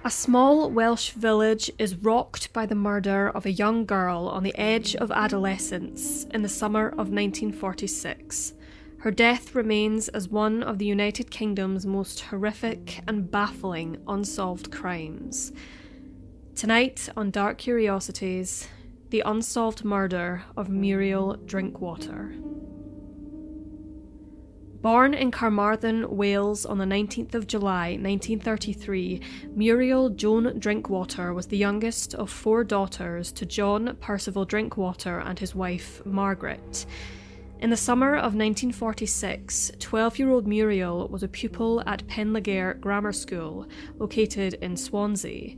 A small Welsh village is rocked by the murder of a young girl on the edge of adolescence in the summer of 1946. Her death remains as one of the United Kingdom's most horrific and baffling unsolved crimes. Tonight on Dark Curiosities, the unsolved murder of Muriel Drinkwater. Born in Carmarthen, Wales on the 19th of July 1933, Muriel Joan Drinkwater was the youngest of 4 daughters to John Percival Drinkwater and his wife Margaret. In the summer of 1946, 12-year-old Muriel was a pupil at Penlegare Grammar School, located in Swansea.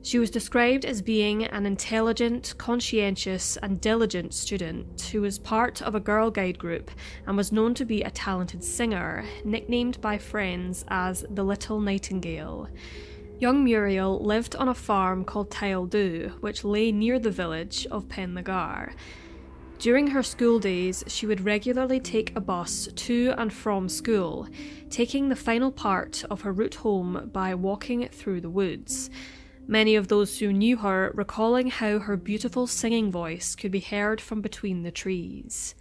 She was described as being an intelligent, conscientious and diligent student who was part of a girl guide group and was known to be a talented singer, nicknamed by friends as the Little Nightingale. Young Muriel lived on a farm called Tyldhu, which lay near the village of Penlegare. During her school days, she would regularly take a bus to and from school, taking the final part of her route home by walking through the woods. Many of those who knew her recalling how her beautiful singing voice could be heard from between the trees.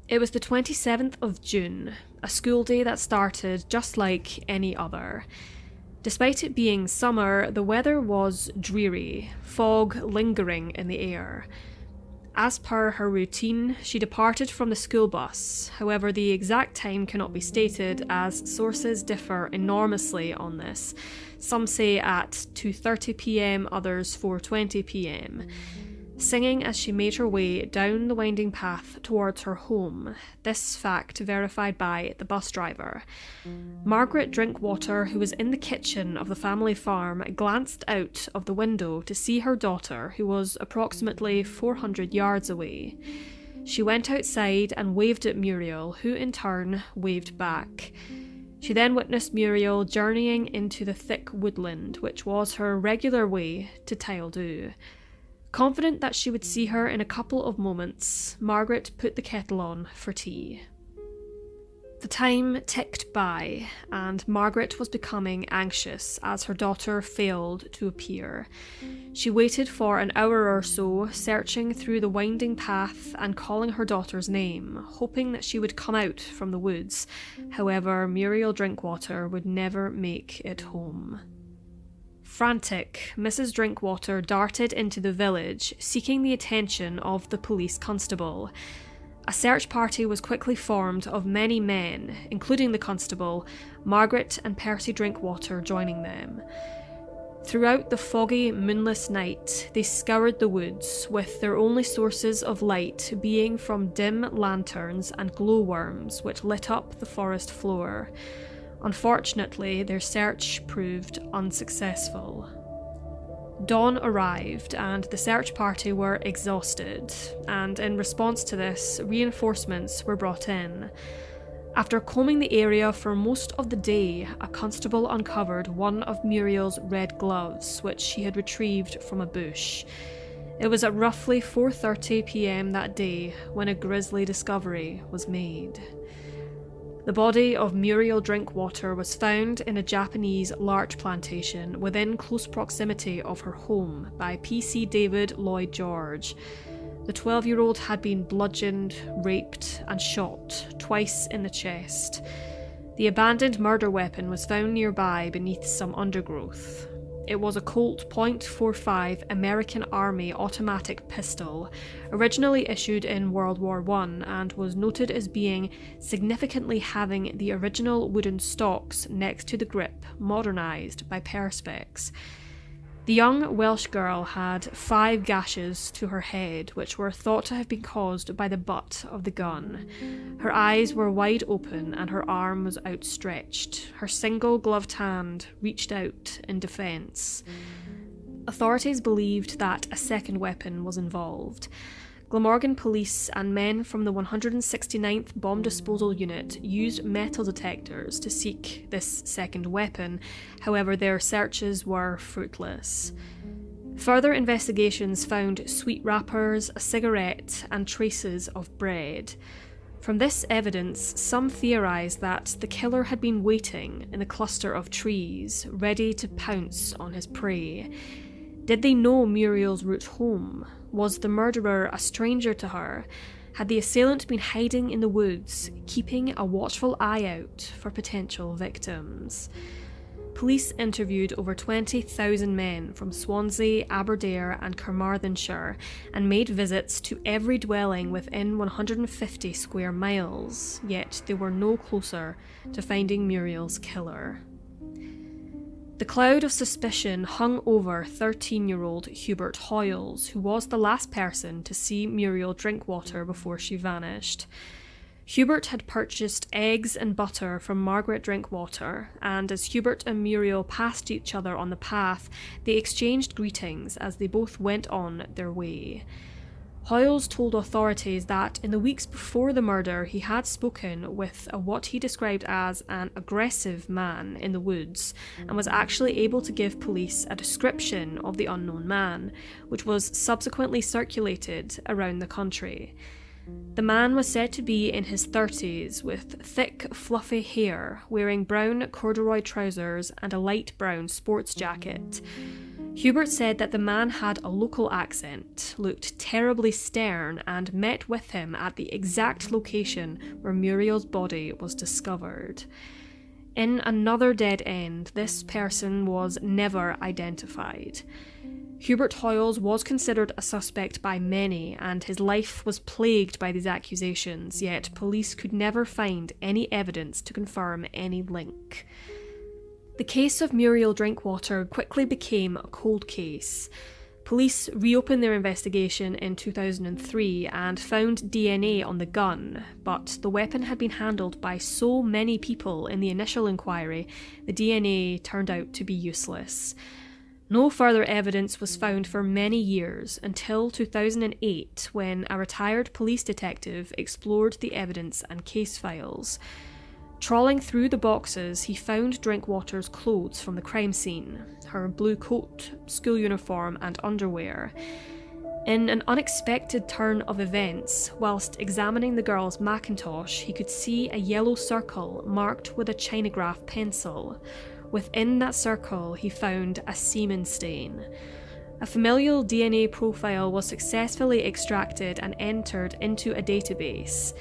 It was the 27th of June, a school day that started just like any other. Despite it being summer, the weather was dreary, fog lingering in the air. As per her routine, she departed from the school bus. However, the exact time cannot be stated as sources differ enormously on this. Some say at 2:30 p.m, others 4:20 p.m. Singing as she made her way down the winding path towards her home, this fact verified by the bus driver. Margaret Drinkwater, who was in the kitchen of the family farm, glanced out of the window to see her daughter, who was approximately 400 yards away. She went outside and waved at Muriel, who in turn waved back. She then witnessed Muriel journeying into the thick woodland, which was her regular way to Tyldhu. Confident that she would see her in a couple of moments, Margaret put the kettle on for tea. The time ticked by, and Margaret was becoming anxious as her daughter failed to appear. She waited for an hour or so, searching through the winding path and calling her daughter's name, hoping that she would come out from the woods. However, Muriel Drinkwater would never make it home. Frantic, Mrs. Drinkwater darted into the village, seeking the attention of the police constable. A search party was quickly formed of many men, including the constable, Margaret and Percy Drinkwater joining them. Throughout the foggy, moonless night, they scoured the woods, with their only sources of light being from dim lanterns and glowworms which lit up the forest floor. Unfortunately, their search proved unsuccessful. Dawn arrived and the search party were exhausted, and in response to this, reinforcements were brought in. After combing the area for most of the day, a constable uncovered one of Muriel's red gloves, which she had retrieved from a bush. It was at roughly 4:30 p.m. that day when a grisly discovery was made. The body of Muriel Drinkwater was found in a Japanese larch plantation within close proximity of her home by P.C. David Lloyd George. The 12-year-old had been bludgeoned, raped, and shot twice in the chest. The abandoned murder weapon was found nearby beneath some undergrowth. It was a Colt .45 American Army automatic pistol, originally issued in World War I and was noted as being significantly having the original wooden stocks next to the grip modernised by Perspex. The young Welsh girl had 5 gashes to her head, which were thought to have been caused by the butt of the gun. Her eyes were wide open and her arm was outstretched. Her single gloved hand reached out in defence. Authorities believed that a second weapon was involved. Glamorgan police and men from the 169th Bomb Disposal Unit used metal detectors to seek this second weapon, however their searches were fruitless. Further investigations found sweet wrappers, a cigarette and traces of bread. From this evidence, some theorised that the killer had been waiting in a cluster of trees, ready to pounce on his prey. Did they know Muriel's route home? Was the murderer a stranger to her? Had the assailant been hiding in the woods, keeping a watchful eye out for potential victims? Police interviewed over 20,000 men from Swansea, Aberdare and Carmarthenshire and made visits to every dwelling within 150 square miles, yet they were no closer to finding Muriel's killer. The cloud of suspicion hung over 13-year-old Hubert Hoyles, who was the last person to see Muriel Drinkwater before she vanished. Hubert had purchased eggs and butter from Margaret Drinkwater, and as Hubert and Muriel passed each other on the path, they exchanged greetings as they both went on their way. Hoyles told authorities that in the weeks before the murder he had spoken with what he described as an aggressive man in the woods and was actually able to give police a description of the unknown man, which was subsequently circulated around the country. The man was said to be in his 30s with thick, fluffy hair, wearing brown corduroy trousers and a light brown sports jacket. Hubert said that the man had a local accent, looked terribly stern, and met with him at the exact location where Muriel's body was discovered. In another dead end, this person was never identified. Hubert Hoyles was considered a suspect by many, and his life was plagued by these accusations, yet police could never find any evidence to confirm any link. The case of Muriel Drinkwater quickly became a cold case. Police reopened their investigation in 2003 and found DNA on the gun, but the weapon had been handled by so many people in the initial inquiry, the DNA turned out to be useless. No further evidence was found for many years until 2008, when a retired police detective explored the evidence and case files. Trawling through the boxes, he found Drinkwater's clothes from the crime scene, her blue coat, school uniform and underwear. In an unexpected turn of events, whilst examining the girl's Macintosh, he could see a yellow circle marked with a chinograph pencil. Within that circle, he found a semen stain. A familial DNA profile was successfully extracted and entered into a database.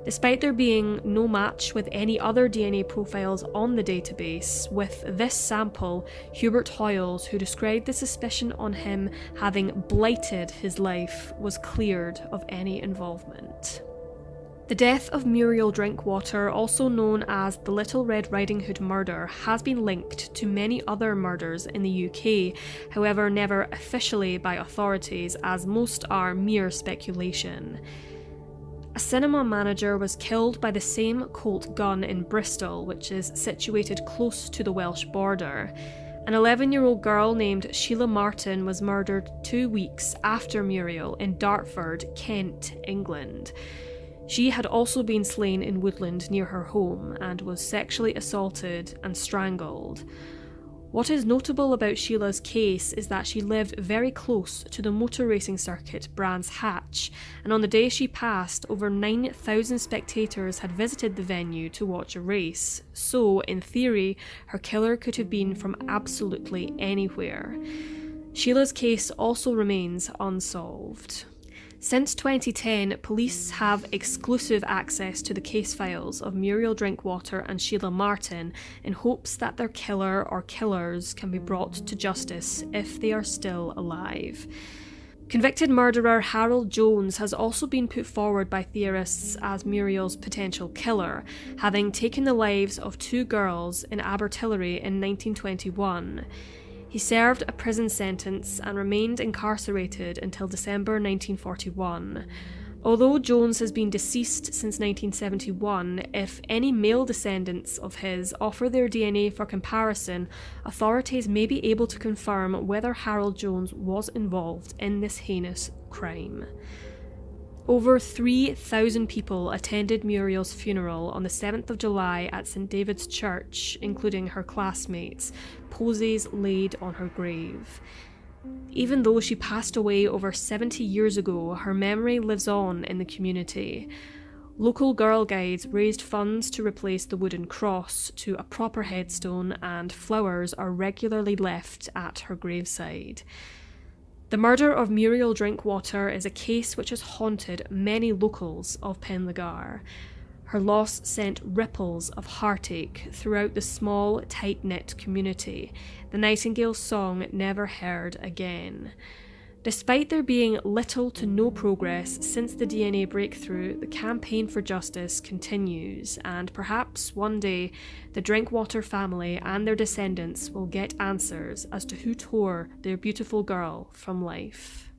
Despite there being no match with any other DNA profiles on the database, with this sample, Hubert Hoyles, who described the suspicion on him having blighted his life, was cleared of any involvement. The death of Muriel Drinkwater, also known as the Little Red Riding Hood murder, has been linked to many other murders in the UK, however never officially by authorities, as most are mere speculation. A cinema manager was killed by the same Colt gun in Bristol, which is situated close to the Welsh border. An 11-year-old girl named Sheila Martin was murdered 2 weeks after Muriel in Dartford, Kent, England. She had also been slain in woodland near her home and was sexually assaulted and strangled. What is notable about Sheila's case is that she lived very close to the motor racing circuit Brands Hatch, and on the day she passed, over 9,000 spectators had visited the venue to watch a race, so, in theory, her killer could have been from absolutely anywhere. Sheila's case also remains unsolved. Since 2010, police have exclusive access to the case files of Muriel Drinkwater and Sheila Martin in hopes that their killer or killers can be brought to justice if they are still alive. Convicted murderer Harold Jones has also been put forward by theorists as Muriel's potential killer, having taken the lives of 2 girls in Abertillery in 1921. He served a prison sentence and remained incarcerated until December 1941. Although Jones has been deceased since 1971, if any male descendants of his offer their DNA for comparison, authorities may be able to confirm whether Harold Jones was involved in this heinous crime. Over 3,000 people attended Muriel's funeral on the 7th of July at St David's Church, including her classmates, posies laid on her grave. Even though she passed away over 70 years ago, her memory lives on in the community. Local Girl Guides raised funds to replace the wooden cross to a proper headstone, and flowers are regularly left at her graveside. The murder of Muriel Drinkwater is a case which has haunted many locals of Penlegar. Her loss sent ripples of heartache throughout the small, tight-knit community, the Nightingale's song never heard again. Despite there being little to no progress since the DNA breakthrough, the campaign for justice continues, and perhaps one day the Drinkwater family and their descendants will get answers as to who tore their beautiful girl from life.